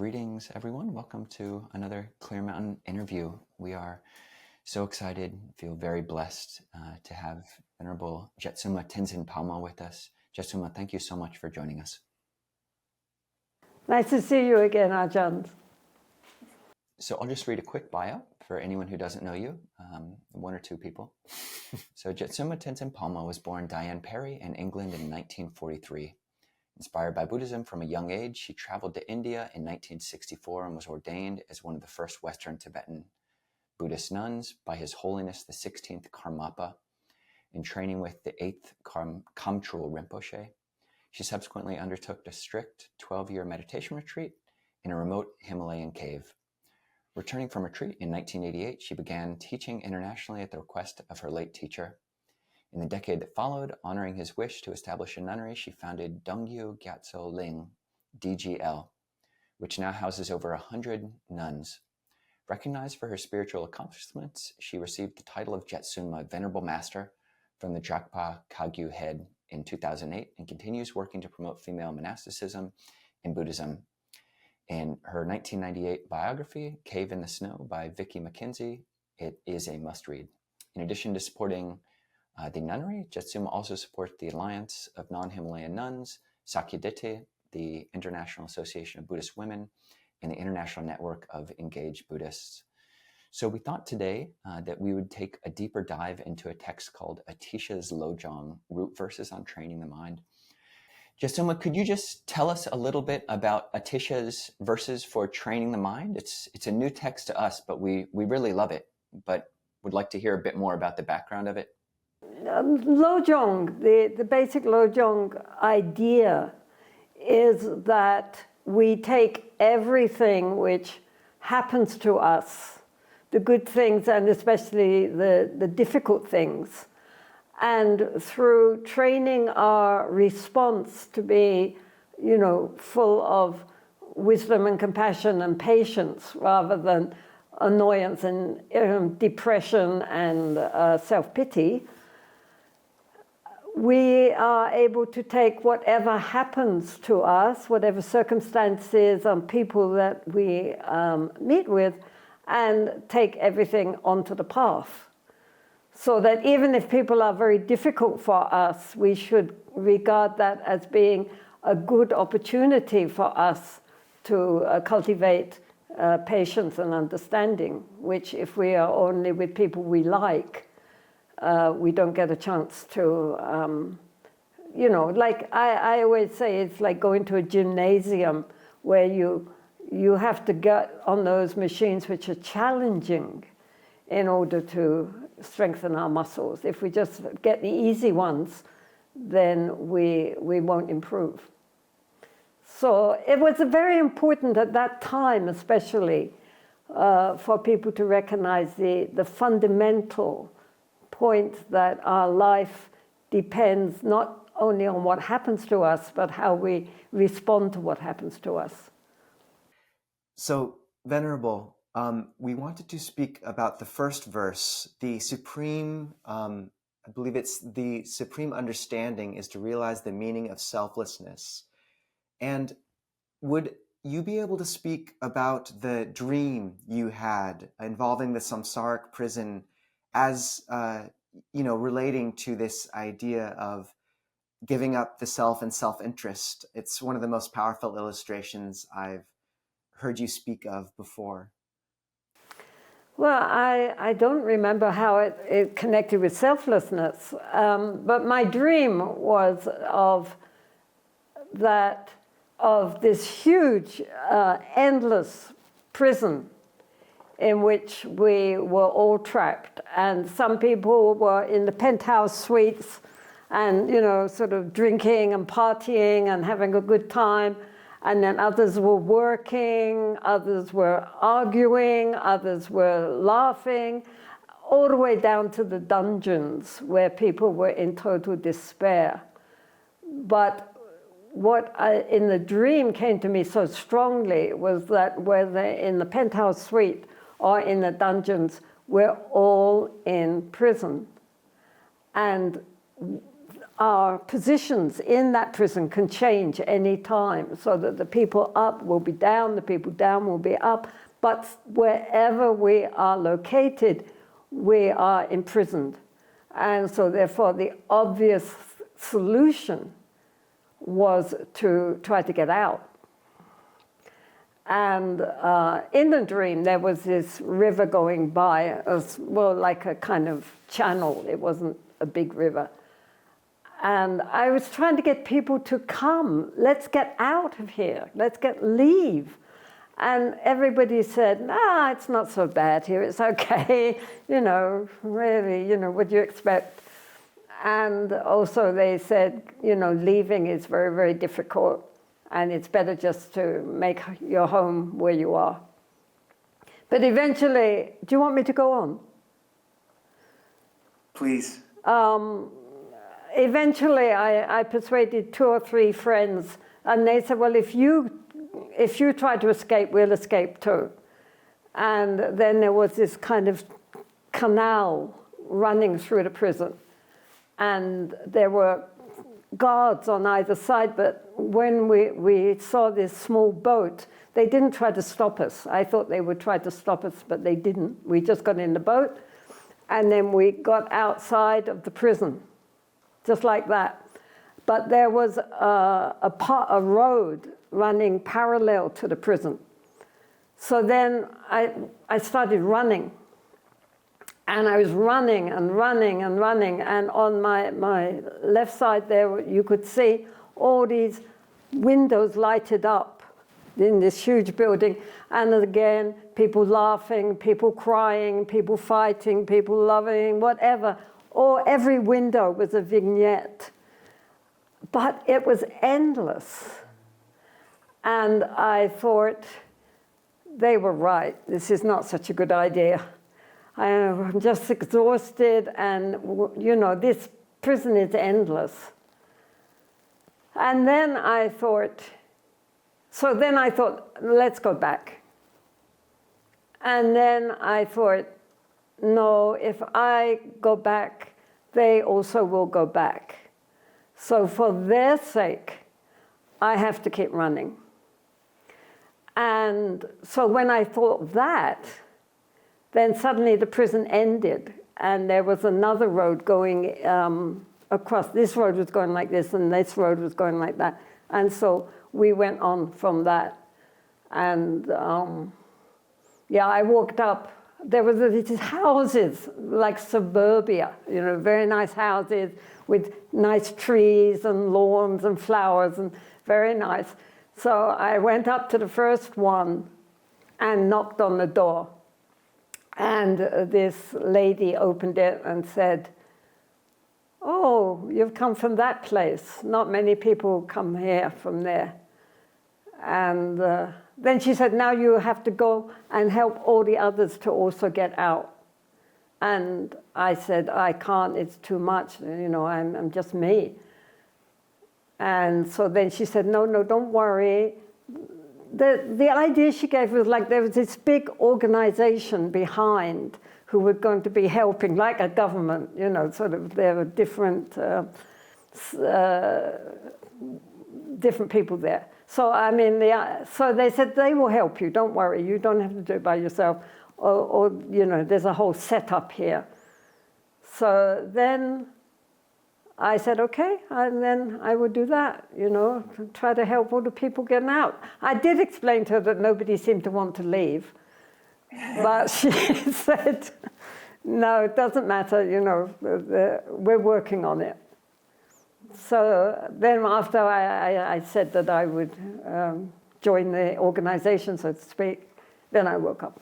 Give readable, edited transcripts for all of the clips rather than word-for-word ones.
Greetings, everyone. Welcome to another Clear Mountain interview. We are so excited, feel very blessed to have Venerable Jetsunma Tenzin Palmo with us. Jetsunma, thank you so much for joining us. Nice to see you again, Ajahns. So I'll just read a quick bio for anyone who doesn't know you, one or two people. So Jetsunma Tenzin Palmo was born Diane Perry in England in 1943. Inspired by Buddhism from a young age, she traveled to India in 1964 and was ordained as one of the first Western Tibetan Buddhist nuns by His Holiness the 16th Karmapa in training with the 8th Khamtrul Rinpoche. She subsequently undertook a strict 12-year meditation retreat in a remote Himalayan cave. Returning from retreat in 1988, she began teaching internationally at the request of her late teacher. In the decade that followed, honoring his wish to establish a nunnery, she founded Dongyu Gyatso Ling, DGL, which now houses over 100 nuns. Recognized for her spiritual accomplishments, she received the title of Jetsunma, Venerable Master, from the Drakpa Kagyu head in 2008 and continues working to promote female monasticism in Buddhism. In her 1998 biography, Cave in the Snow by Vicki McKenzie, it is a must-read. In addition to supporting the nunnery, Jetsunma also supports the Alliance of Non-Himalayan Nuns, Sakyaditi, the International Association of Buddhist Women, and the International Network of Engaged Buddhists. So we thought today that we would take a deeper dive into a text called Atisha's Lojong, Root Verses on Training the Mind. Jetsunma, could you just tell us a little bit about Atisha's verses for training the mind? It's a new text to us, but we really love it, but would like to hear a bit more about the background of it. Lojong, the basic Lojong idea is that we take everything which happens to us, the good things and especially the difficult things, and through training our response to be, full of wisdom and compassion and patience rather than annoyance and depression and self-pity, we are able to take whatever happens to us, whatever circumstances and people that we meet with, and take everything onto the path. So that even if people are very difficult for us, we should regard that as being a good opportunity for us to cultivate patience and understanding, which if we are only with people we like, we don't get a chance to, like I always say, it's like going to a gymnasium where you have to get on those machines which are challenging in order to strengthen our muscles. If we just get the easy ones, then we won't improve. So it was very important at that time, especially, for people to recognize the fundamental point that our life depends not only on what happens to us, but how we respond to what happens to us. So, Venerable, we wanted to speak about the first verse, the supreme, I believe it's the supreme understanding is to realize the meaning of selflessness. And would you be able to speak about the dream you had involving the Samsaric prison as, relating to this idea of giving up the self and self-interest? It's one of the most powerful illustrations I've heard you speak of before. Well, I don't remember how it connected with selflessness, but my dream was of this huge, endless prison in which we were all trapped. And some people were in the penthouse suites and, sort of drinking and partying and having a good time. And then others were working, others were arguing, others were laughing, all the way down to the dungeons where people were in total despair. But what in the dream came to me so strongly was that whether in the penthouse suite or in the dungeons, we're all in prison. And our positions in that prison can change any time, so that the people up will be down, the people down will be up, but wherever we are located, we are imprisoned. And so therefore the obvious solution was to try to get out. And in the dream, there was this river going by, well, like a kind of channel. It wasn't a big river. And I was trying to get people to come. Let's get out of here. Let's leave. And everybody said, nah, it's not so bad here. It's okay. Really, what do you expect? And also they said, leaving is very, very difficult. And it's better just to make your home where you are. But eventually, do you want me to go on? Please. Eventually, I persuaded 2 or 3 friends, and they said, well, if you try to escape, we'll escape too. And then there was this kind of canal running through the prison. And there were guards on either side, but when we saw this small boat, they didn't try to stop us. I thought they would try to stop us, but they didn't. We just got in the boat, and then we got outside of the prison, just like that. But there was a road running parallel to the prison. So then I started running. And I was running and running and running. And on my left side there, you could see all these windows lighted up in this huge building. And again, people laughing, people crying, people fighting, people loving, whatever. Or every window was a vignette. But it was endless. And I thought, they were right. This is not such a good idea. I'm just exhausted, and this prison is endless. And then I thought, let's go back. And then I thought, no, if I go back, they also will go back. So for their sake, I have to keep running. And so when I thought that, then suddenly the prison ended, and there was another road going across. This road was going like this, and this road was going like that. And so we went on from that. And I walked up. There was these houses, like suburbia, very nice houses with nice trees and lawns and flowers, and very nice. So I went up to the first one and knocked on the door. And this lady opened it and said, oh, you've come from that place. Not many people come here from there. And then she said, now you have to go and help all the others to also get out. And I said, I can't, it's too much, I'm just me. And so then she said, no, don't worry. The idea she gave was like there was this big organization behind who were going to be helping, like a government, sort of there were different people there. So so they said they will help you. Don't worry, you don't have to do it by yourself. Or there's a whole setup here. So then I said, okay, and then I would do that, try to help all the people getting out. I did explain to her that nobody seemed to want to leave, but she said, no, it doesn't matter, we're working on it. So then after I said that I would join the organization, so to speak, then I woke up.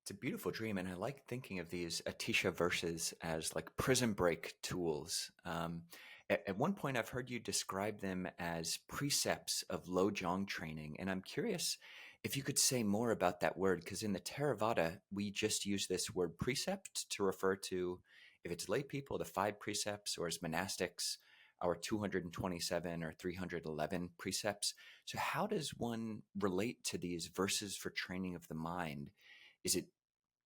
It's a beautiful dream, and I like thinking of these Atisha verses as like prison break tools. At one point, I've heard you describe them as precepts of Lojong training, and I'm curious if you could say more about that word, because in the Theravada, we just use this word precept to refer to, if it's lay people, the 5 precepts, or as monastics, our 227 or 311 precepts. So how does one relate to these verses for training of the mind? Is it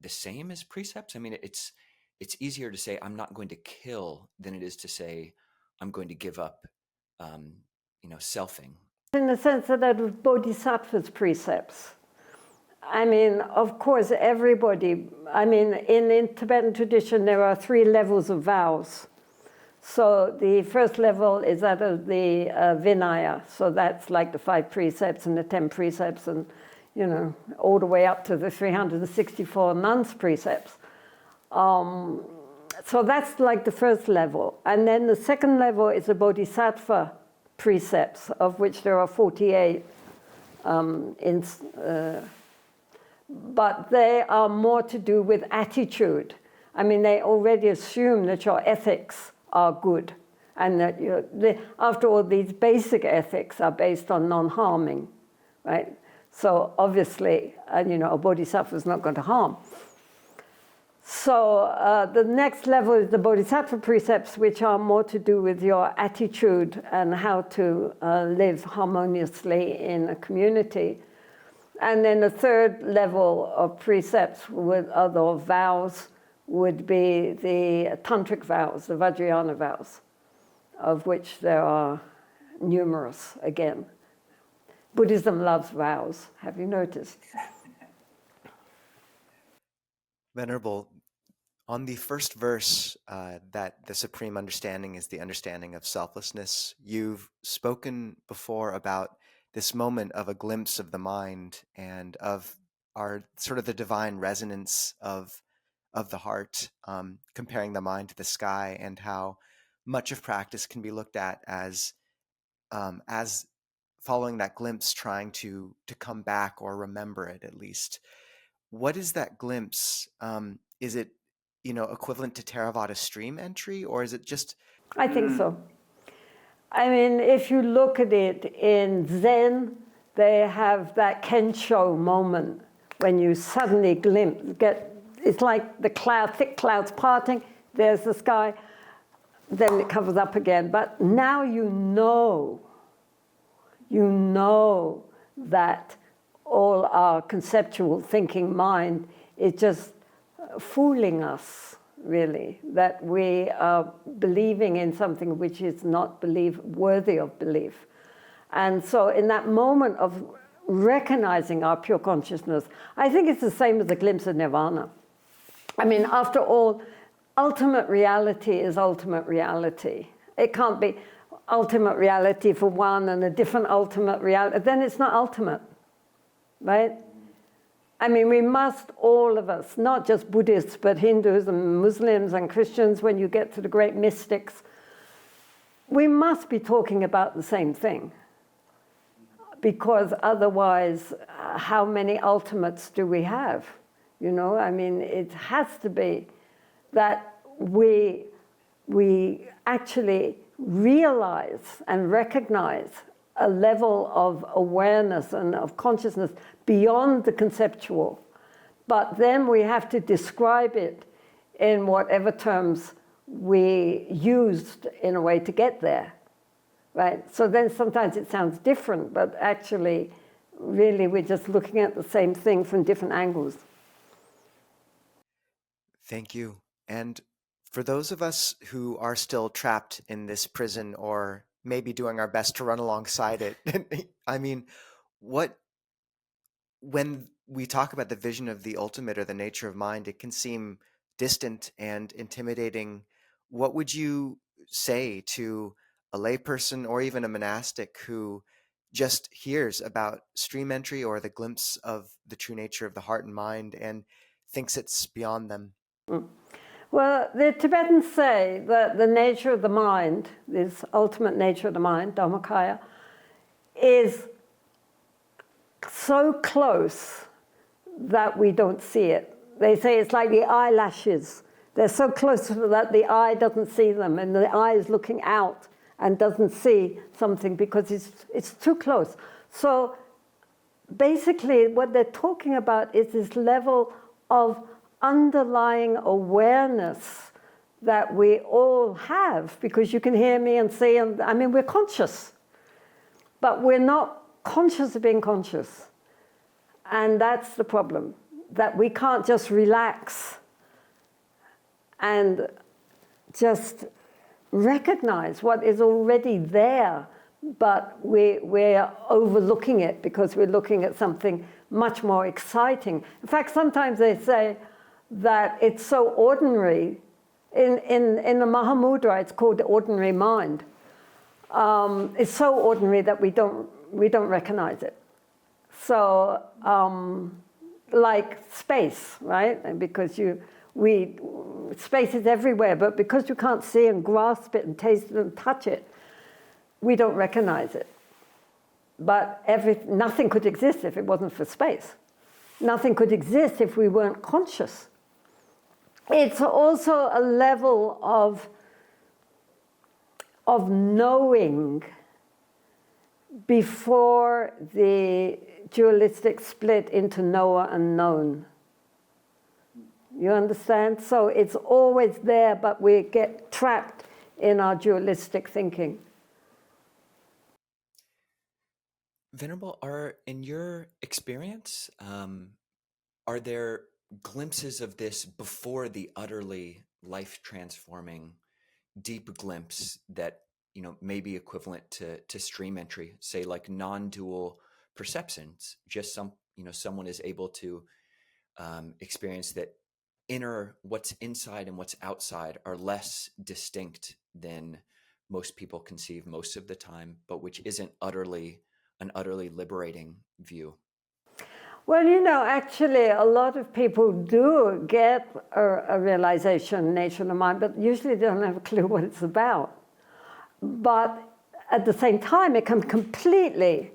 the same as precepts? I mean, it's it's easier to say, I'm not going to kill than it is to say, I'm going to give up, selfing. In the sense that was Bodhisattva's precepts. I mean, of course, everybody, in Tibetan tradition, there are 3 levels of vows. So the first level is that of the Vinaya. So that's like the 5 precepts and the 10 precepts and, all the way up to the 364 nuns' precepts. So that's like the first level. And then the second level is the Bodhisattva precepts, of which there are 48. But they are more to do with attitude. I mean, they already assume that your ethics are good. And that after all, these basic ethics are based on non-harming, right? So obviously, a bodhisattva is not going to harm. So the next level is the Bodhisattva precepts, which are more to do with your attitude and how to live harmoniously in a community. And then the third level of precepts with other vows would be the tantric vows, the Vajrayana vows, of which there are numerous again. Buddhism loves vows, have you noticed? Venerable, on the first verse, that the supreme understanding is the understanding of selflessness, you've spoken before about this moment of a glimpse of the mind and of our sort of the divine resonance of the heart, comparing the mind to the sky, and how much of practice can be looked at as following that glimpse, trying to come back or remember it at least. What is that glimpse? Is it, equivalent to Theravada stream entry, or is it just? I think so. I mean, if you look at it in Zen, they have that Kensho moment when you suddenly it's like the thick clouds parting, there's the sky, then it covers up again. But now you know that all our conceptual thinking mind is just fooling us, really, that we are believing in something which is not worthy of belief. And so in that moment of recognizing our pure consciousness, I think it's the same as a glimpse of nirvana. I mean, after all, ultimate reality is ultimate reality. It can't be ultimate reality for one and a different ultimate reality. Then it's not ultimate, right? I mean, we must, all of us, not just Buddhists, but Hindus and Muslims and Christians, when you get to the great mystics, we must be talking about the same thing. Because otherwise, how many ultimates do we have? I mean, it has to be that we actually realize and recognize a level of awareness and of consciousness beyond the conceptual. But then we have to describe it in whatever terms we used in a way to get there, right? So then sometimes it sounds different, but actually, really, we're just looking at the same thing from different angles. Thank you. And for those of us who are still trapped in this prison, or maybe doing our best to run alongside it, I mean, when we talk about the vision of the ultimate or the nature of mind, it can seem distant and intimidating. What would you say to a layperson or even a monastic who just hears about stream entry or the glimpse of the true nature of the heart and mind and thinks it's beyond them? Well, the Tibetans say that the nature of the mind, this ultimate nature of the mind, Dhammakaya, is so close that we don't see it. They say it's like the eyelashes. They're so close that the eye doesn't see them, and the eye is looking out and doesn't see something because it's too close. So basically what they're talking about is this level of underlying awareness that we all have, because you can hear me and see, and I mean, we're conscious, but we're not conscious of being conscious. And that's the problem, that we can't just relax and just recognize what is already there, but we're overlooking it because we're looking at something much more exciting. In fact, sometimes they say that it's so ordinary. In the Mahamudra, it's called the ordinary mind. It's so ordinary that we don't recognize it. So, like space, right? And because space is everywhere, but because you can't see and grasp it and taste it and touch it, we don't recognize it. But nothing could exist if it wasn't for space. Nothing could exist if we weren't conscious. It's also a level of knowing before the dualistic split into knower and known. You understand? So it's always there, but we get trapped in our dualistic thinking. Venerable, in your experience, are there glimpses of this before the utterly life-transforming deep glimpse that may be equivalent to stream entry, say like non-dual perceptions? Just someone is able to experience that what's inside and what's outside are less distinct than most people conceive most of the time, but which isn't an utterly liberating view. Well, actually, a lot of people do get a realization, nature of the mind, but usually they don't have a clue what it's about. But at the same time, it can completely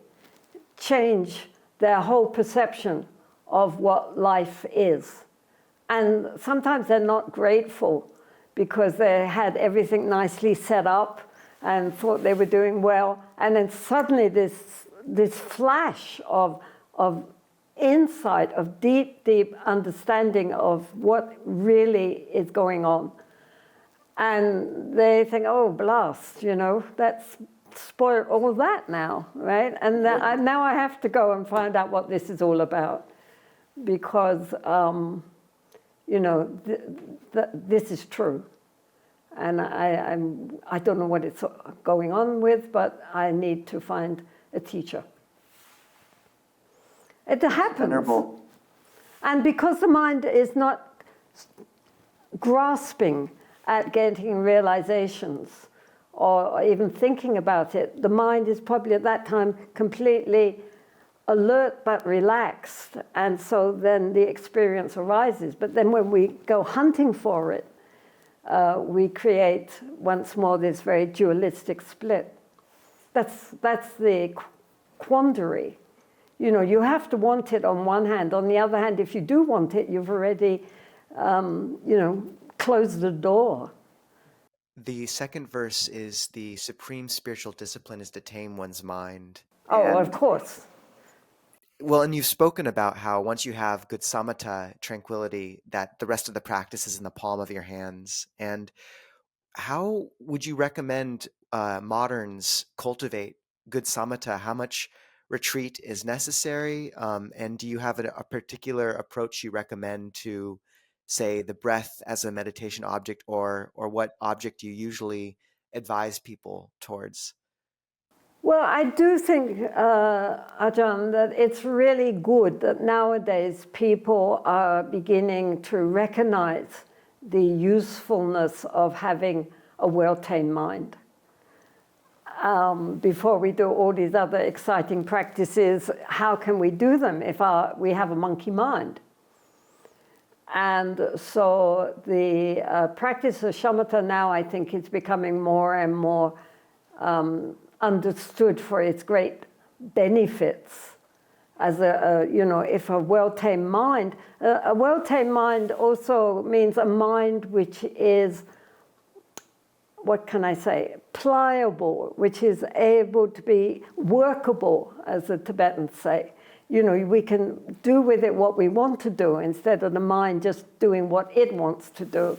change their whole perception of what life is. And sometimes they're not grateful because they had everything nicely set up and thought they were doing well. And then suddenly this flash of insight, of deep understanding of what really is going on. And they think, oh, blast, that's spoiled all that now, right? And now I have to go and find out what this is all about. Because, this is true. And I don't know what it's going on with, but I need to find a teacher. It happens. Venerable. And because the mind is not grasping at getting realizations or even thinking about it, the mind is probably at that time completely alert but relaxed. And so then the experience arises. But then when we go hunting for it, we create once more this very dualistic split. That's the quandary. You have to want it on one hand. On the other hand, if you do want it, you've already, closed the door. The second verse is the supreme spiritual discipline is to tame one's mind. Oh, of course. Well, and you've spoken about how once you have good samatha, tranquility, that the rest of the practice is in the palm of your hands. And how would you recommend moderns cultivate good samatha? How much retreat is necessary? And do you have a particular approach you recommend to, say, the breath as a meditation object, or what object you usually advise people towards? Well, I do think, Ajahn, that it's really good that nowadays people are beginning to recognize the usefulness of having a well-tamed mind. Before we do all these other exciting practices, how can we do them if we have a monkey mind? And so the practice of shamatha now, I think, is becoming more and more understood for its great benefits. As if a well-tamed mind, a well-tamed mind also means a mind which is, what can I say, pliable, which is able to be workable, as the Tibetans say. We can do with it what we want to do instead of the mind just doing what it wants to do.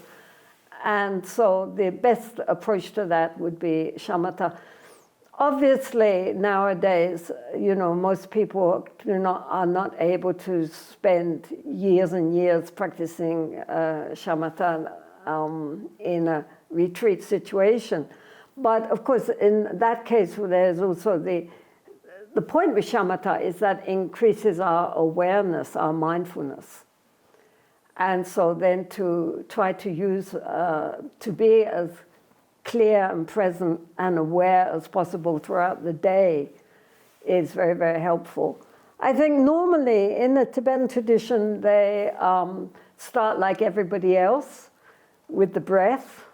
And so the best approach to that would be shamatha. Obviously, nowadays, most people are not able to spend years and years practicing shamatha. in a retreat situation. But of course, in that case, there's also the point with shamatha is that increases our awareness, our mindfulness. And so then to try to use, to be as clear and present and aware as possible throughout the day is very, very helpful. I think normally in the Tibetan tradition, they start like everybody else with the breath,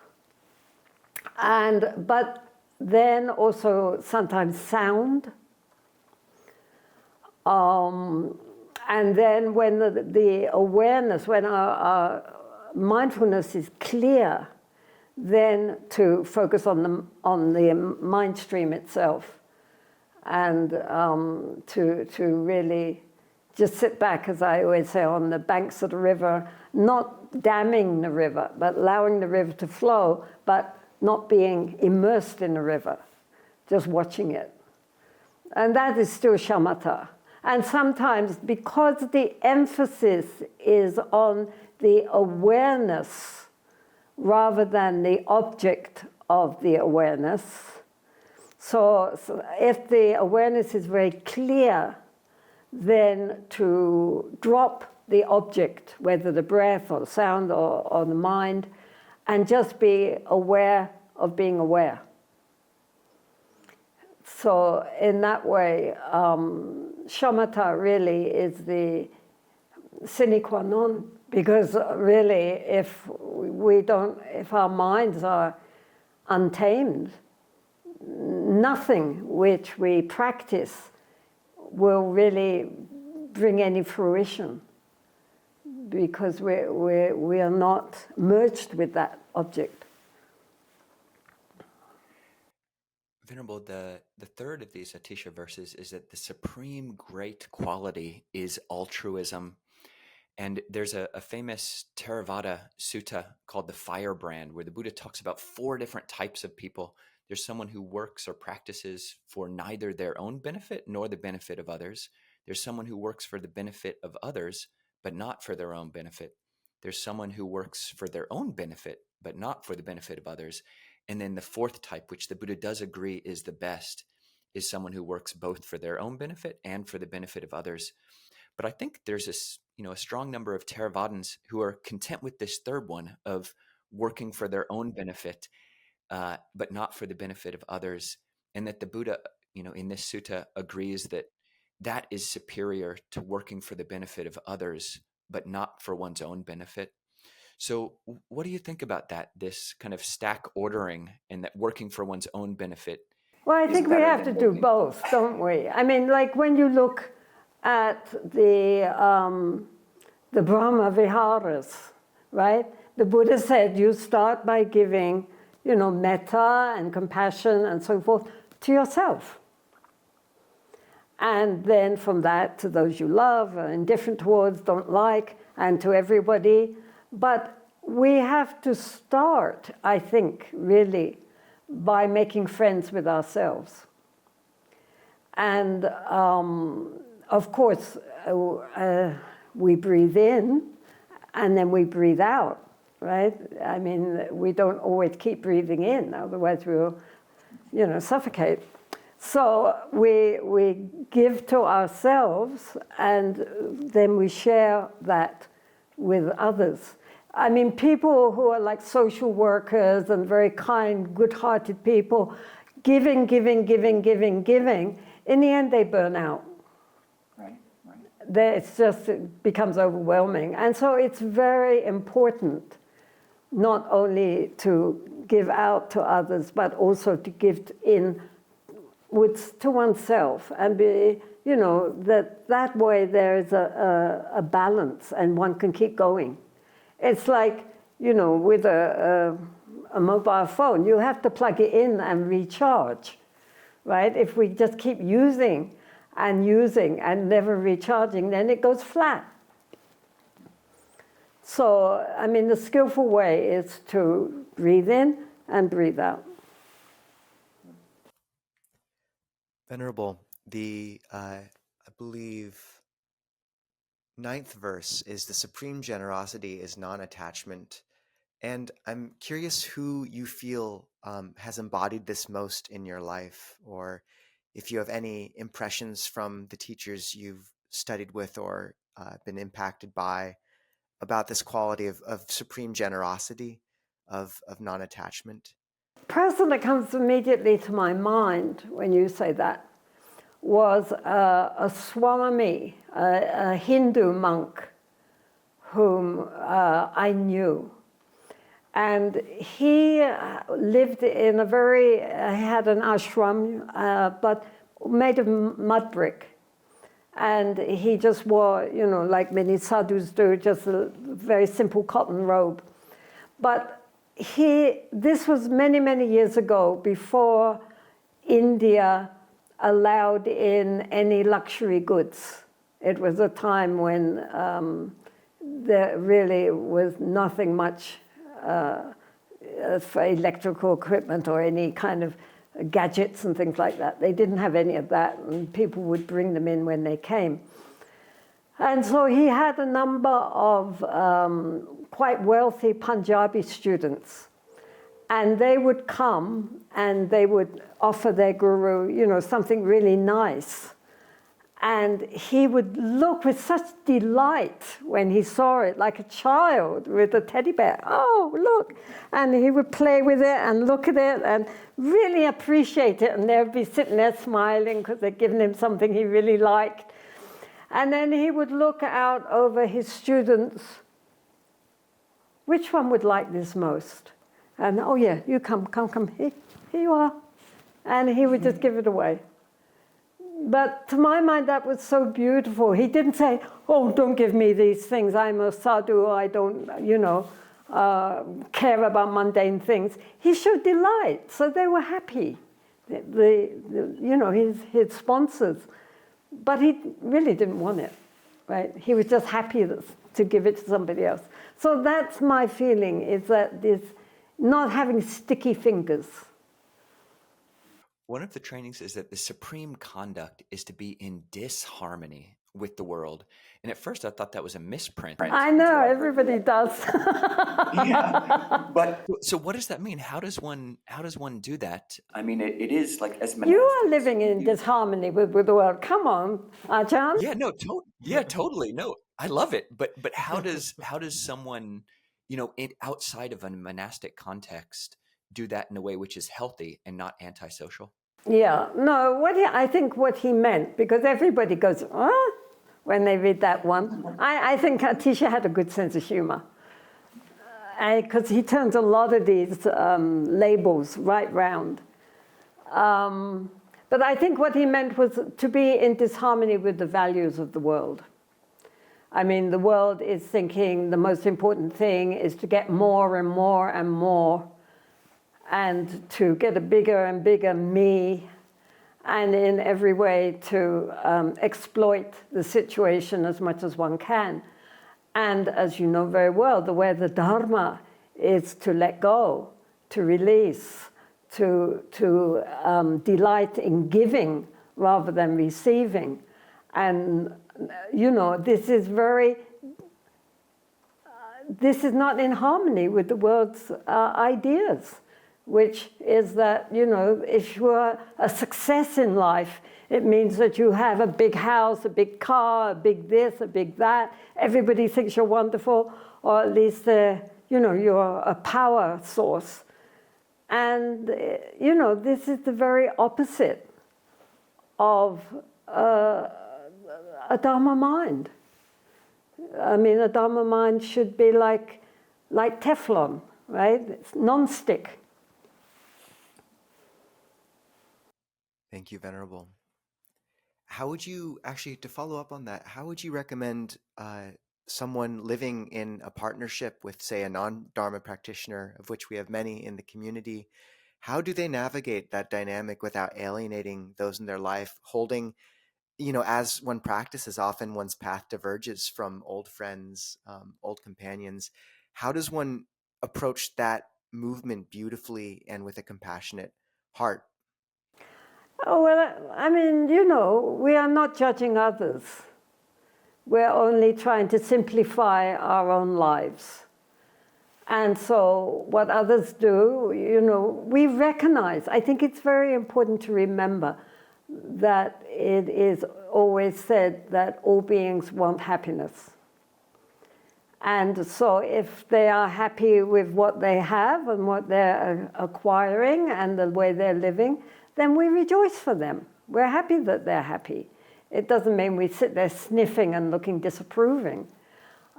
but then also sometimes sound. And then when the awareness, when our mindfulness is clear, then to focus on the mind stream itself, and to really just sit back, as I always say, on the banks of the river, not damming the river, but allowing the river to flow, but not being immersed in the river, just watching it. And that is still shamatha. And sometimes, because the emphasis is on the awareness rather than the object of the awareness, so if the awareness is very clear, then to drop the object, whether the breath or the sound or the mind, and just be aware of being aware. So in that way, shamatha really is the sine qua non, because really if our minds are untamed, nothing which we practice will really bring any fruition, because we are not merged with that object. Venerable, the third of these Atisha verses is that the supreme great quality is altruism. And there's a famous Theravada sutta called the Firebrand, where the Buddha talks about 4 different types of people. There's someone who works or practices for neither their own benefit nor the benefit of others. There's someone who works for the benefit of others, but not for their own benefit. There's someone who works for their own benefit, but not for the benefit of others. And then the 4th type, which the Buddha does agree is the best, is someone who works both for their own benefit and for the benefit of others. But I think there's a strong number of Theravadins who are content with this third one of working for their own benefit, but not for the benefit of others. And that the Buddha, in this sutta agrees that that is superior to working for the benefit of others, but not for one's own benefit. So what do you think about that, this kind of stack ordering, and that working for one's own benefit? Well, I think we have to do both, don't we? I mean, like when you look at the Brahma Viharas, right? The Buddha said you start by giving, metta and compassion and so forth to yourself. And then from that to those you love, are indifferent towards, don't like, and to everybody. But we have to start, I think, really, by making friends with ourselves. And of course, we breathe in and then we breathe out, right? I mean, we don't always keep breathing in, otherwise we'll, suffocate. So we give to ourselves, and then we share that with others. I mean, people who are like social workers and very kind, good-hearted people, giving, in the end they burn out. Right. It becomes overwhelming. And so it's very important not only to give out to others, but also to give in to oneself, and be, that way there is a balance and one can keep going. It's like, with a mobile phone, you have to plug it in and recharge, right? If we just keep using and never recharging, then it goes flat. So, I mean, the skillful way is to breathe in and breathe out. Venerable, I believe 9th verse is the supreme generosity is non-attachment, And I'm curious who you feel has embodied this most in your life, or if you have any impressions from the teachers you've studied with or been impacted by about this quality of supreme generosity, of non-attachment. Person that comes immediately to my mind when you say that was a Swami, a Hindu monk whom I knew. And he lived in he had an ashram, but made of mud brick. And he just wore, like many sadhus do, just a very simple cotton robe. But this was many, many years ago, before India allowed in any luxury goods. It was a time when there really was nothing much for electrical equipment or any kind of gadgets and things like that. They didn't have any of that, and people would bring them in when they came. And so he had a number of quite wealthy Punjabi students, and they would come and they would offer their guru, something really nice. And he would look with such delight when he saw it, like a child with a teddy bear. Oh, look. And he would play with it and look at it and really appreciate it. And they'd be sitting there smiling because they'd given him something he really liked. And then he would look out over his students. Which one would like this most? And, oh yeah, you come, here you are. And he would just give it away. But to my mind, that was so beautiful. He didn't say, oh, don't give me these things. I'm a sadhu. I don't, care about mundane things. He showed delight. So they were happy, his sponsors. But he really didn't want it, right? He was just happy to give it to somebody else. So that's my feeling, is that this not having sticky fingers. One of the trainings is that the supreme conduct is to be in disharmony with the world. And at first I thought that was a misprint. I know, everybody does. Yeah. But so what does that mean? How does one do that? I mean, it is like as you are living in disharmony with the world. Come on, Ajahns. Yeah, no, totally. No, I love it. But how does someone, outside of a monastic context, do that in a way which is healthy and not antisocial? Yeah, no, I think what he meant, because everybody goes, huh? When they read that one. I think Atisha had a good sense of humor. Because he turns a lot of these labels right round. But I think what he meant was to be in disharmony with the values of the world. I mean, the world is thinking the most important thing is to get more and more and more, and to get a bigger and bigger me, and in every way to exploit the situation as much as one can. And as you know very well, the way of the Dharma is to let go, to release, to delight in giving rather than receiving. And, this is this is not in harmony with the world's ideas, which is that, if you're a success in life, it means that you have a big house, a big car, a big this, a big that. Everybody thinks you're wonderful, or at least, you're a power source. And, this is the very opposite of a Dharma mind. I mean, a Dharma mind should be like Teflon, right? It's non-stick. Thank you, Venerable. How would you, actually, to follow up on that, how would you recommend someone living in a partnership with, say, a non-Dharma practitioner, of which we have many in the community, how do they navigate that dynamic without alienating those in their life, holding, as one practices, often one's path diverges from old friends, old companions. How does one approach that movement beautifully and with a compassionate heart? Oh, well, I mean, we are not judging others. We're only trying to simplify our own lives. And so what others do, we recognize. I think it's very important to remember that it is always said that all beings want happiness. And so if they are happy with what they have and what they're acquiring and the way they're living, then we rejoice for them. We're happy that they're happy. It doesn't mean we sit there sniffing and looking disapproving.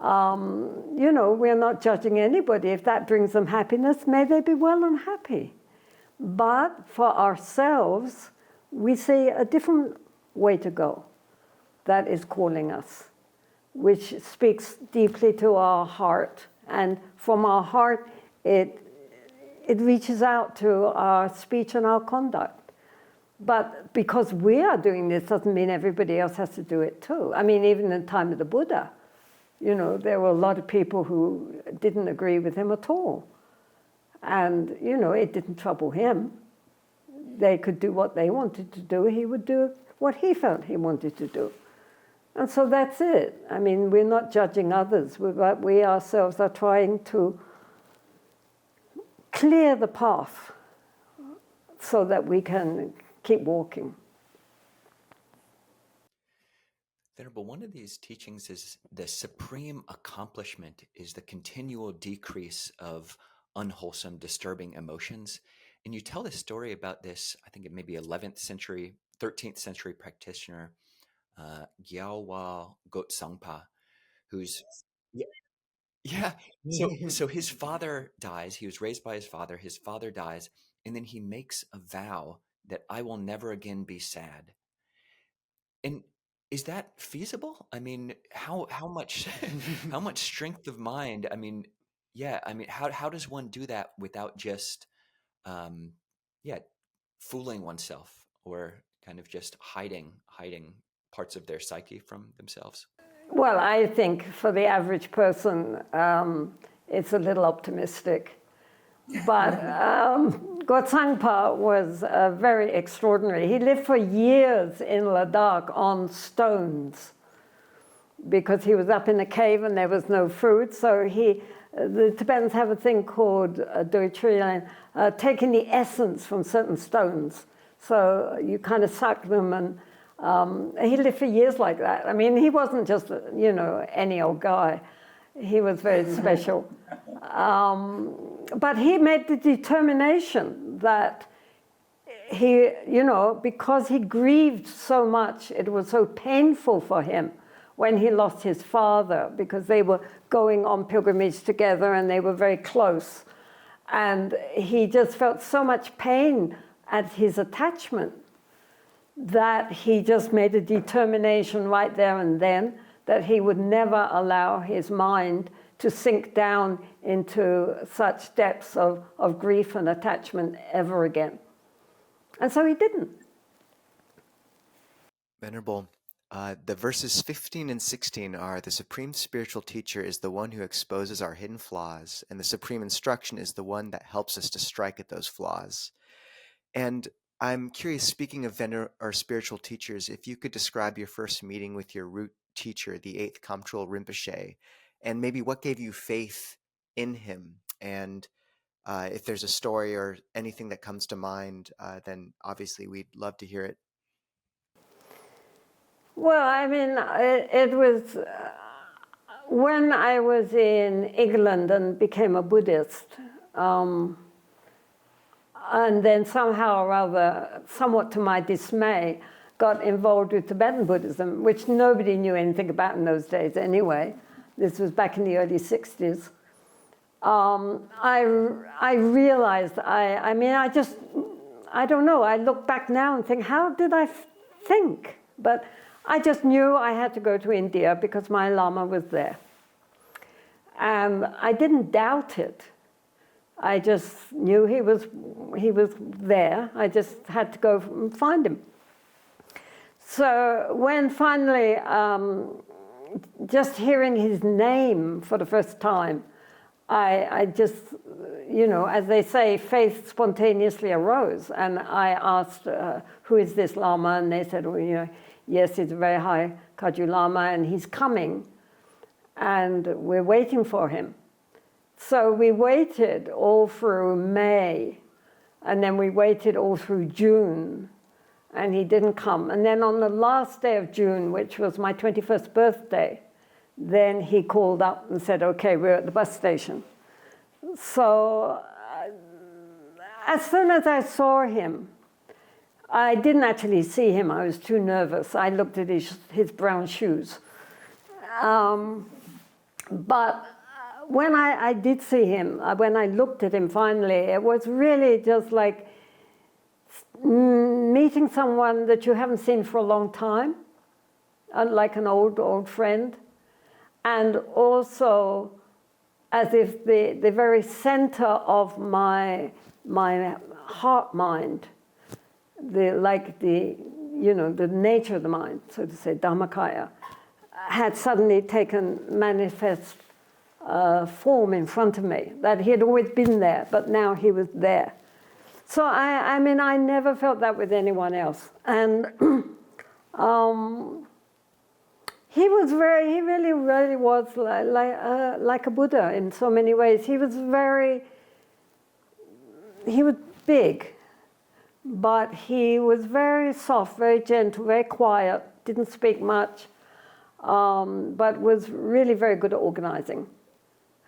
We're not judging anybody. If that brings them happiness, may they be well and happy. But for ourselves, we see a different way to go that is calling us, which speaks deeply to our heart. And from our heart, it reaches out to our speech and our conduct. But because we are doing this doesn't mean everybody else has to do it too. I mean, even in the time of the Buddha, there were a lot of people who didn't agree with him at all. And, it didn't trouble him. They could do what they wanted to do. He would do what he felt he wanted to do. And so that's it. I mean, we're not judging others, but we ourselves are trying to clear the path so that we can keep walking. Venerable, one of these teachings is the supreme accomplishment is the continual decrease of unwholesome, disturbing emotions. And you tell this story about this, I think it may be 13th century practitioner, Gyalwa Gotsangpa, who's, yeah. So his father dies. He was raised by his father dies, and then he makes a vow that I will never again be sad. And is that feasible? I mean, how much how much strength of mind? I mean, how does one do that without just fooling oneself or kind of just hiding parts of their psyche from themselves? Well, I think for the average person, it's a little optimistic. But Gotsangpa was very extraordinary. He lived for years in Ladakh on stones because he was up in a cave and there was no food. So the Tibetans have a thing called doitrian, taking the essence from certain stones. So you kind of suck them, and he lived for years like that. I mean, he wasn't just, any old guy. He was very special. But he made the determination that he, because he grieved so much, it was so painful for him when he lost his father, because they were going on pilgrimage together and they were very close. And he just felt so much pain at his attachment that he just made a determination right there and then that he would never allow his mind to sink down into such depths of grief and attachment ever again. And so he didn't. Venerable, the verses 15 and 16 are, the supreme spiritual teacher is the one who exposes our hidden flaws, and the supreme instruction is the one that helps us to strike at those flaws. And I'm curious, speaking of spiritual teachers, if you could describe your first meeting with your root teacher, the 8th Khamtrul Rinpoche, and maybe what gave you faith in him. And if there's a story or anything that comes to mind, then obviously we'd love to hear it. Well, I mean, it was when I was in England and became a Buddhist, and then somehow or other, somewhat to my dismay, got involved with Tibetan Buddhism, which nobody knew anything about in those days anyway. This was back in the early 60s. I realized, I don't know, I look back now and think, how did I think? But I just knew I had to go to India because my Lama was there. And I didn't doubt it. I just knew he was there. I just had to go and find him. So when finally, just hearing his name for the first time, I just, as they say, faith spontaneously arose. And I asked, who is this Lama? And they said, well, yes, he's a very high Kagyu Lama, and he's coming. And we're waiting for him. So we waited all through May, and then we waited all through June, and he didn't come. And then on the last day of June, which was my 21st birthday, then he called up and said, okay, we're at the bus station. So as soon as I saw him, I didn't actually see him. I was too nervous. I looked at his brown shoes. But when I did see him, when I looked at him finally, it was really just like meeting someone that you haven't seen for a long time, like an old friend. And also as if the very center of my heart mind, the nature of the mind, so to say, Dhammakaya, had suddenly taken manifest form in front of me, that he had always been there, but now he was there. So I mean, I never felt that with anyone else. And he really was like a Buddha in so many ways. He was big, but he was very soft, very gentle, very quiet, didn't speak much, but was really very good at organizing.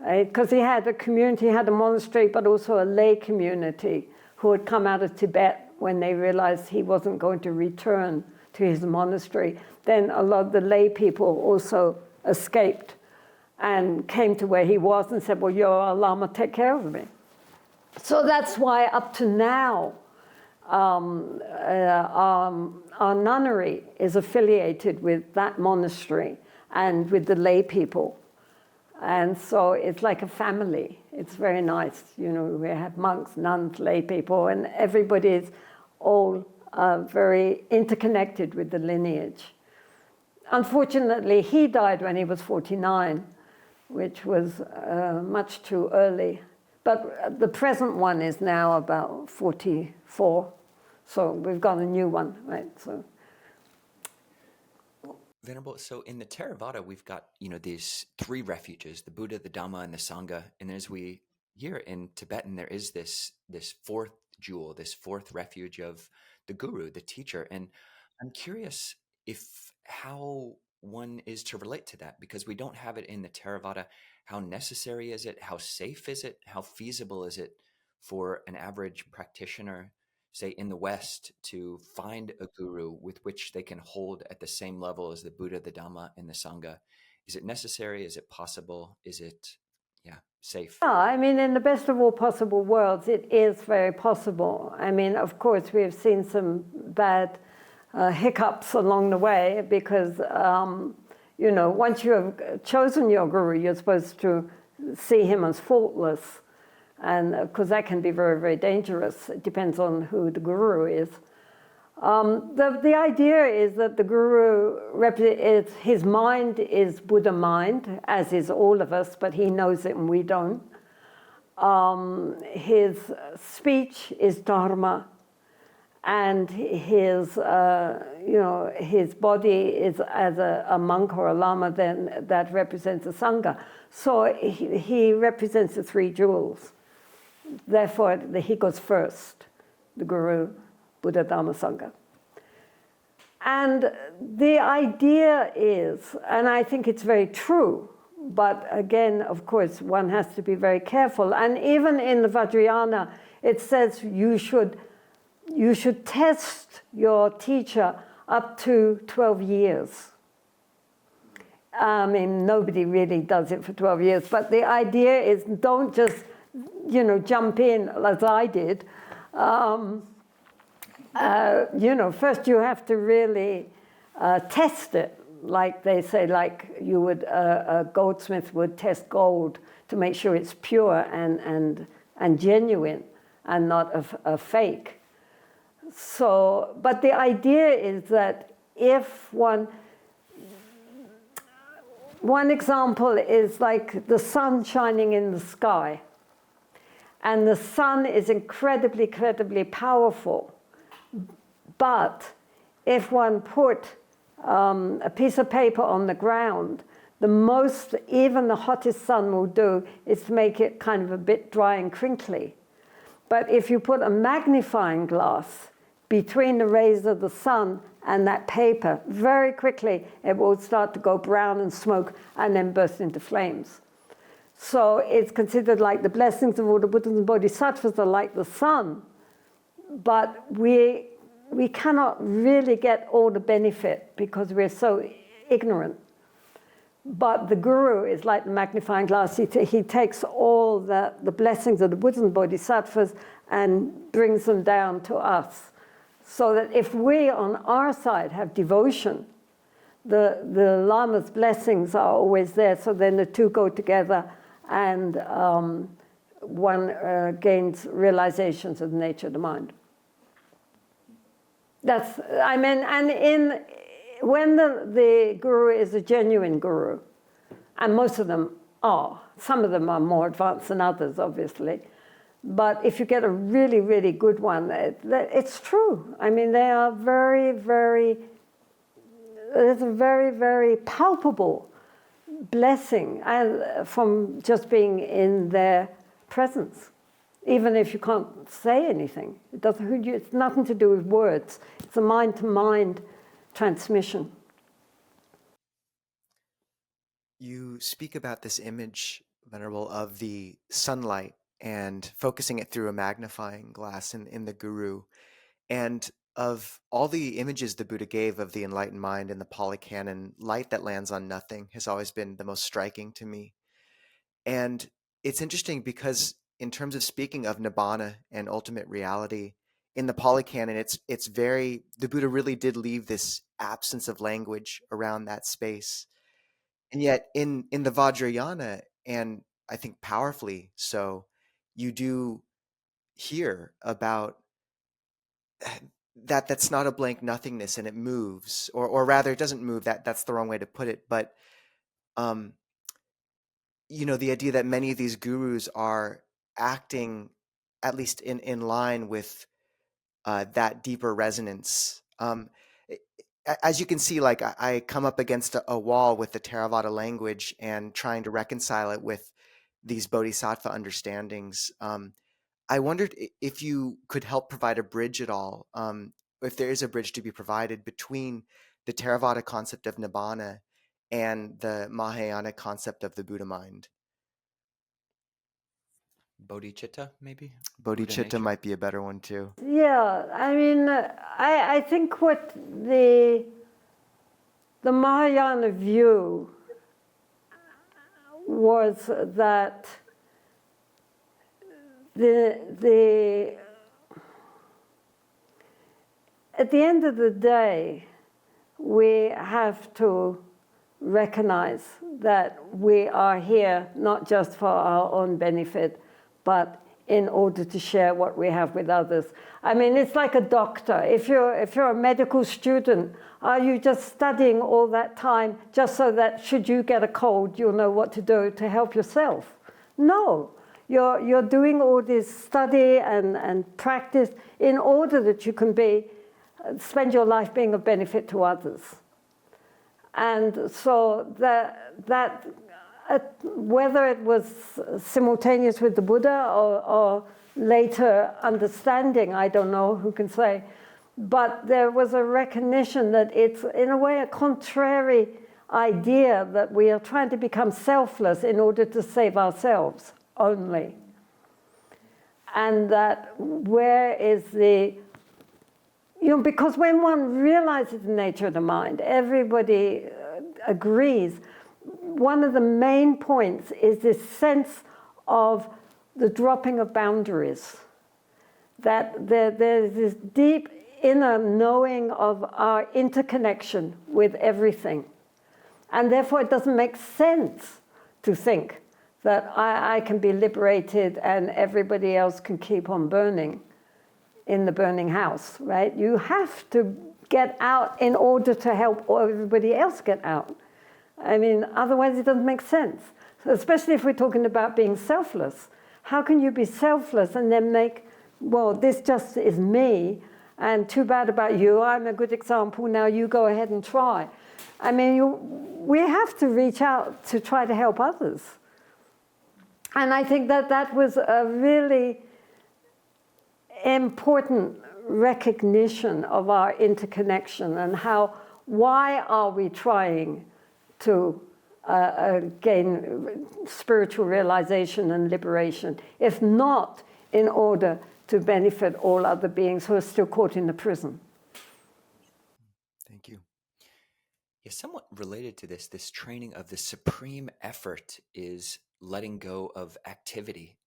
Because he had a community, he had a monastery, but also a lay community who had come out of Tibet when they realized he wasn't going to return to his monastery. Then a lot of the lay people also escaped and came to where he was and said, well, your Lama, take care of me. So that's why up to now, our nunnery is affiliated with that monastery and with the lay people. And so it's like a family. It's very nice. You know, we have monks, nuns, lay people, and everybody's all very interconnected with the lineage. Unfortunately, he died when he was 49, which was much too early. But the present one is now about 44. So we've got a new one, right? So. Venerable, so in the Theravada, we've got, these three refuges, the Buddha, the Dhamma, and the Sangha. And as we hear in Tibetan, there is this fourth jewel, this fourth refuge of the guru, the teacher. And I'm curious how one is to relate to that, because we don't have it in the Theravada. How necessary is it? How safe is it? How feasible is it for an average practitioner, say in the West, to find a guru with which they can hold at the same level as the Buddha, the Dhamma, and the Sangha? Is it necessary? Is it possible? Is it, safe? Yeah, I mean, in the best of all possible worlds, it is very possible. I mean, of course, we have seen some bad hiccups along the way because, once you have chosen your guru, you're supposed to see him as faultless. And of course, that can be very, very dangerous. It depends on who the guru is. The idea is that the guru, his mind is Buddha mind, as is all of us, but he knows it and we don't. His speech is dharma, and his body is as a monk or a lama, then that represents a sangha. So he represents the three jewels. Therefore, he goes first, the guru, Buddha, Dhamma, Sangha. And the idea is, and I think it's very true, but again, of course, one has to be very careful. And even in the Vajrayana, it says you should test your teacher up to 12 years. I mean, nobody really does it for 12 years, but the idea is don't just jump in as I did. First you have to really test it, like they say, like you would, a goldsmith would test gold to make sure it's pure and genuine and not a fake. So, but the idea is that if one example is like the sun shining in the sky. And the sun is incredibly, incredibly powerful. But if one put a piece of paper on the ground, The most even the hottest sun will do is to make it kind of a bit dry and crinkly. But if you put a magnifying glass between the rays of the sun and that paper, very quickly it will start to go brown and smoke and then burst into flames. So it's considered like the blessings of all the Buddhas and Bodhisattvas are like the sun, but we cannot really get all the benefit because we're so ignorant. But the Guru is like the magnifying glass. He takes all the blessings of the Buddhas and Bodhisattvas and brings them down to us. So that if we on our side have devotion, the Lama's blessings are always there. So then the two go together and one gains realizations of the nature of the mind. When the Guru is a genuine Guru, and most of them are, some of them are more advanced than others, obviously, but if you get a really, really good one, it's true. I mean, they are very, very, there's a very, very palpable blessing from just being in their presence, even if you can't say anything. It's nothing to do with words. It's a mind-to-mind transmission. You speak about this image, Venerable, of the sunlight and focusing it through a magnifying glass in the Guru. And of all the images the Buddha gave of the enlightened mind in the Pali Canon, light that lands on nothing has always been the most striking to me. And it's interesting because in terms of speaking of Nibbana and ultimate reality, in the Pali Canon, it's very, the Buddha really did leave this absence of language around that space. And yet in the Vajrayana, and I think powerfully so, you do hear about that's not a blank nothingness and it moves, or rather it doesn't move, that's the wrong way to put it, but the idea that many of these gurus are acting at least in line with that deeper resonance. As you can see, like I come up against a wall with the Theravada language and trying to reconcile it with these bodhisattva understandings. I wondered if you could help provide a bridge at all, if there is a bridge to be provided between the Theravada concept of Nibbana and the Mahayana concept of the Buddha mind. Bodhicitta, maybe? Bodhicitta might be a better one too. Yeah, I mean, I think what the Mahayana view was that at the end of the day, we have to recognize that we are here not just for our own benefit, but in order to share what we have with others. I mean, it's like a doctor. If you're a medical student, are you just studying all that time just so that should you get a cold, you'll know what to do to help yourself? No. You're doing all this study and practice in order that you can spend your life being of benefit to others. And so that whether it was simultaneous with the Buddha or later understanding, I don't know, who can say, but there was a recognition that it's in a way a contrary idea that we are trying to become selfless in order to save ourselves only. And that where is because when one realizes the nature of the mind, everybody agrees. One of the main points is this sense of the dropping of boundaries. That there's this deep inner knowing of our interconnection with everything. And therefore it doesn't make sense to think that I can be liberated and everybody else can keep on burning in the burning house, right? You have to get out in order to help everybody else get out. I mean, otherwise it doesn't make sense. So especially if we're talking about being selfless. How can you be selfless and then this just is me, and too bad about you, I'm a good example, now you go ahead and try. I mean, we have to reach out to try to help others. And I think that was a really important recognition of our interconnection and why are we trying to gain spiritual realization and liberation, if not in order to benefit all other beings who are still caught in the prison. Thank you. Yeah, somewhat related to this training of the supreme effort is letting go of activity.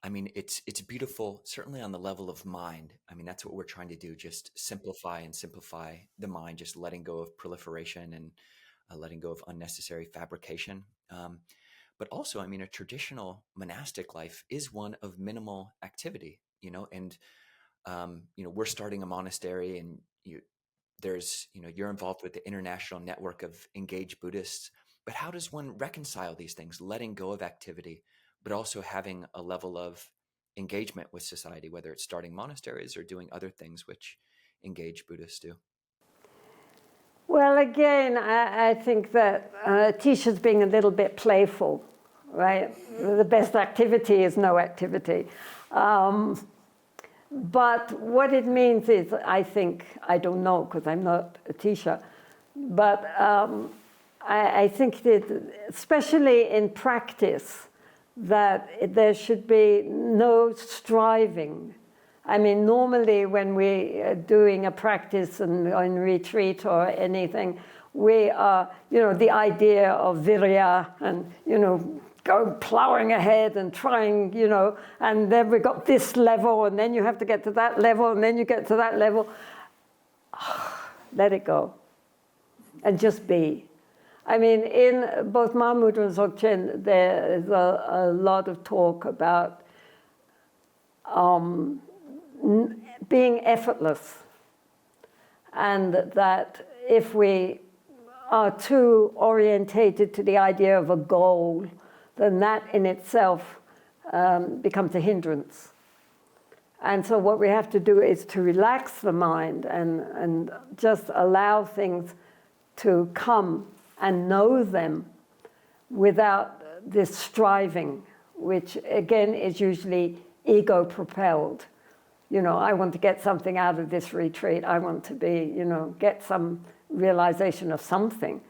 I mean, it's beautiful, certainly on the level of mind. I mean, that's what we're trying to do, just simplify the mind, just letting go of proliferation and letting go of unnecessary fabrication. But also, I mean, a traditional monastic life is one of minimal activity, and, we're starting a monastery and you're involved with the international network of engaged Buddhists. But how does one reconcile these things, letting go of activity, but also having a level of engagement with society, whether it's starting monasteries or doing other things which engaged Buddhists do? Well, again, I think that Tisha's being a little bit playful, right? The best activity is no activity. But what it means is, I think, I don't know because I'm not a Tisha, but I think that, especially in practice, that there should be no striving. I mean, normally when we are doing a practice and on retreat or anything, we are, the idea of virya and, go plowing ahead and trying, and then we got this level and then you have to get to that level and then you get to that level. Let it go and just be. I mean, in both Mahmudra and Dzogchen, there is a lot of talk about being effortless, and that if we are too orientated to the idea of a goal, then that in itself becomes a hindrance. And so what we have to do is to relax the mind and just allow things to come and know them without this striving, which again is usually ego-propelled. I want to get something out of this retreat. I want to be, get some realization of something.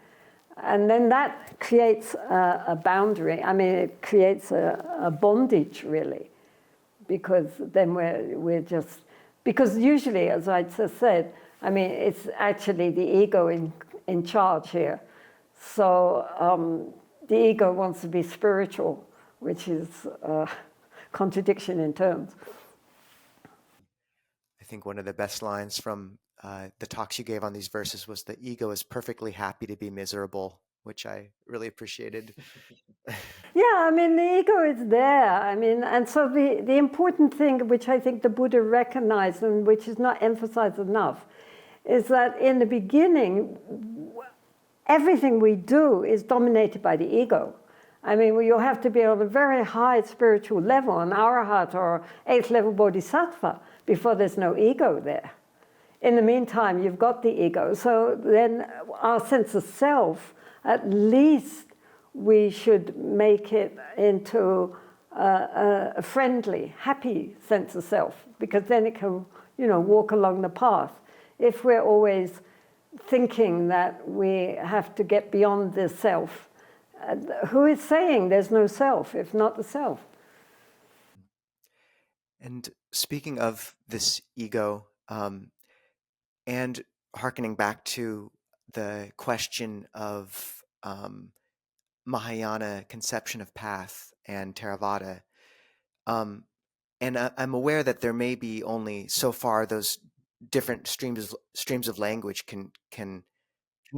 And then that creates a boundary. I mean, it creates a bondage, really, because then we're just... Because usually, as I just said, I mean, it's actually the ego in charge here. So the ego wants to be spiritual, which is a contradiction in terms. I think one of the best lines from the talks you gave on these verses was the ego is perfectly happy to be miserable, which I really appreciated. Yeah, I mean, the ego is there. I mean, and so the important thing, which I think the Buddha recognized and which is not emphasized enough, is that in the beginning, everything we do is dominated by the ego. I mean, you'll have to be on a very high spiritual level, an arahat or 8th level bodhisattva, before there's no ego there. In the meantime, you've got the ego. So then our sense of self, at least we should make it into a friendly, happy sense of self, because then it can, walk along the path. If we're always thinking that we have to get beyond the self, who is saying there's no self, if not the self? And speaking of this ego, and hearkening back to the question of Mahayana conception of path and Theravada, and I'm aware that there may be only so far those different streams of language can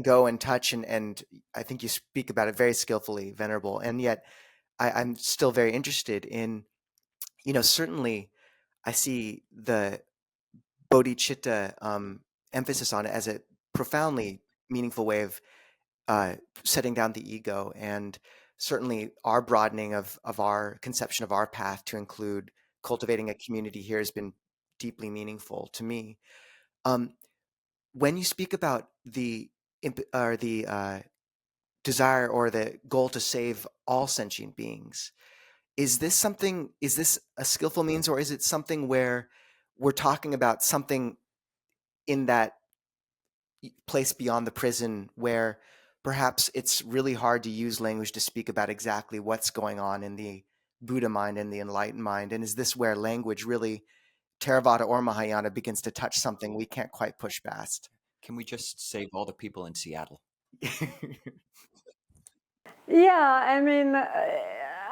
go and touch, and I think you speak about it very skillfully, Venerable, and yet I'm still very interested in, certainly I see the Bodhicitta emphasis on it as a profoundly meaningful way of setting down the ego, and certainly our broadening of our conception of our path to include cultivating a community here has been deeply meaningful to me. When you speak about the desire or the goal to save all sentient beings. Is this a skillful means, or is it something where we're talking about something in that place beyond the prison where perhaps it's really hard to use language to speak about exactly what's going on in the Buddha mind and the enlightened mind? And is this where language really, Theravada or Mahayana, begins to touch something we can't quite push past? Can we just save all the people in Seattle? Yeah, I mean,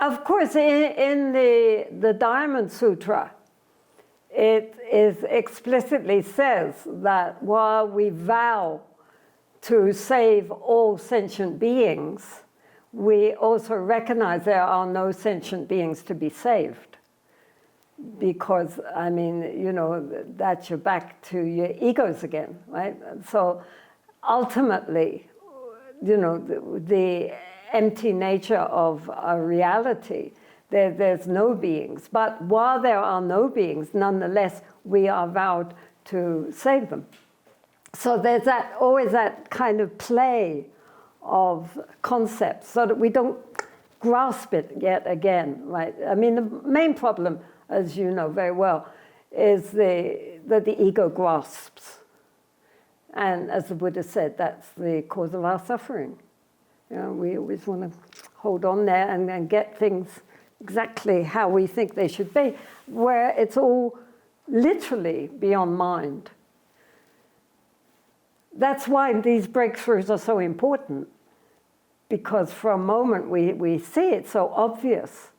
of course, in the Diamond Sutra, it is explicitly says that while we vow to save all sentient beings, we also recognize there are no sentient beings to be saved. Because, I mean, you know, that's you're back to your egos again, right? So ultimately, you know, the empty nature of a reality, there's no beings. But while there are no beings, nonetheless, we are vowed to save them. So there's always that kind of play of concepts so that we don't grasp it yet again, right? I mean, the main problem, as you know very well, is that the ego grasps. And as the Buddha said, that's the cause of our suffering. You know, we always want to hold on there and get things exactly how we think they should be, where it's all literally beyond mind. That's why these breakthroughs are so important, because for a moment we see it so obvious,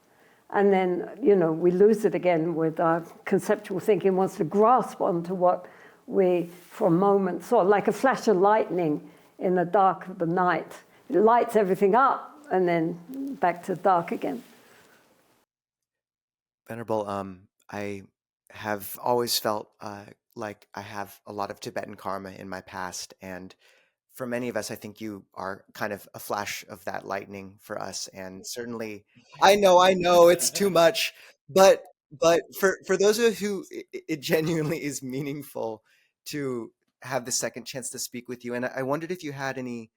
and then, you know, we lose it again with our conceptual thinking wants to grasp onto what we, for a moment, saw, like a flash of lightning in the dark of the night. It lights everything up, and then back to dark again. Venerable, I have always felt like I have a lot of Tibetan karma in my past, and for many of us, I think you are kind of a flash of that lightning for us. And certainly, I know it's too much, but for those of who it genuinely is meaningful to have the second chance to speak with you. And I wondered if you had any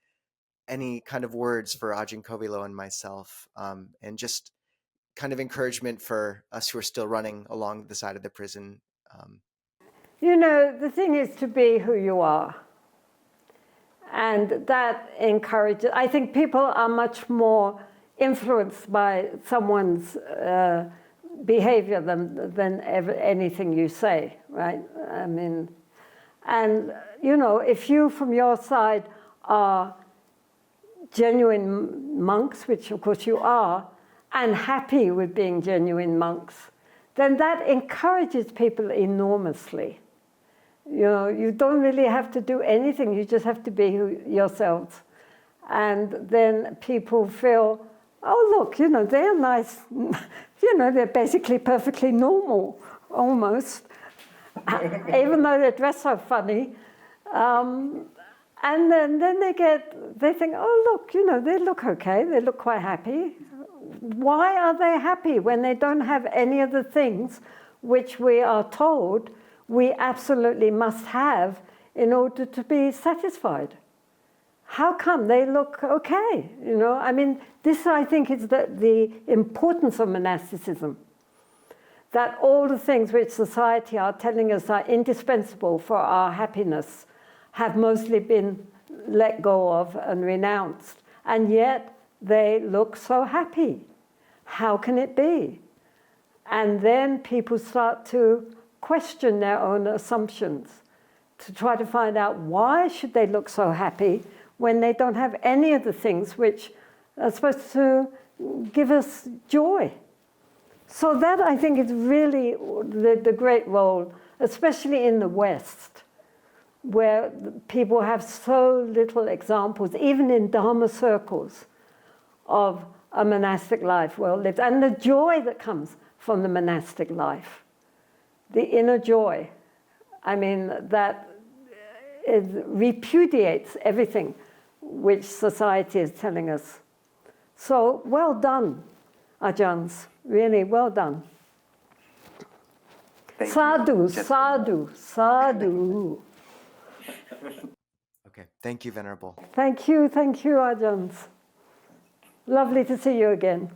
kind of words for Ajahn Kovilo and myself, and just kind of encouragement for us who are still running along the side of the prison. You know, the thing is to be who you are. And that encourages, I think people are much more influenced by someone's behavior than anything you say, right? I mean, and, you know, if you from your side are genuine monks, which of course you are, and happy with being genuine monks, then that encourages people enormously. You know, you don't really have to do anything. You just have to be yourselves. And then people feel, oh, look, you know, they're nice. You know, they're basically perfectly normal, almost, even though they're dressed so funny. And then they think, oh, look, you know, they look okay. They look quite happy. Why are they happy when they don't have any of the things which we are told we absolutely must have in order to be satisfied? How come they look okay? You know, I mean, this I think is the importance of monasticism. That all the things which society are telling us are indispensable for our happiness have mostly been let go of and renounced. And yet they look so happy. How can it be? And then people start to question their own assumptions, to try to find out why should they look so happy when they don't have any of the things which are supposed to give us joy. So that, I think, is really the great role, especially in the West, where people have so little examples, even in Dharma circles, of a monastic life well lived, and the joy that comes from the monastic life, the inner joy. I mean, that repudiates everything which society is telling us. So well done, Ajahns, really well done. Thank Sadhu, you. sadhu, sadhu. Okay, Thank you, Venerable. Thank you, Ajahns. Lovely to see you again.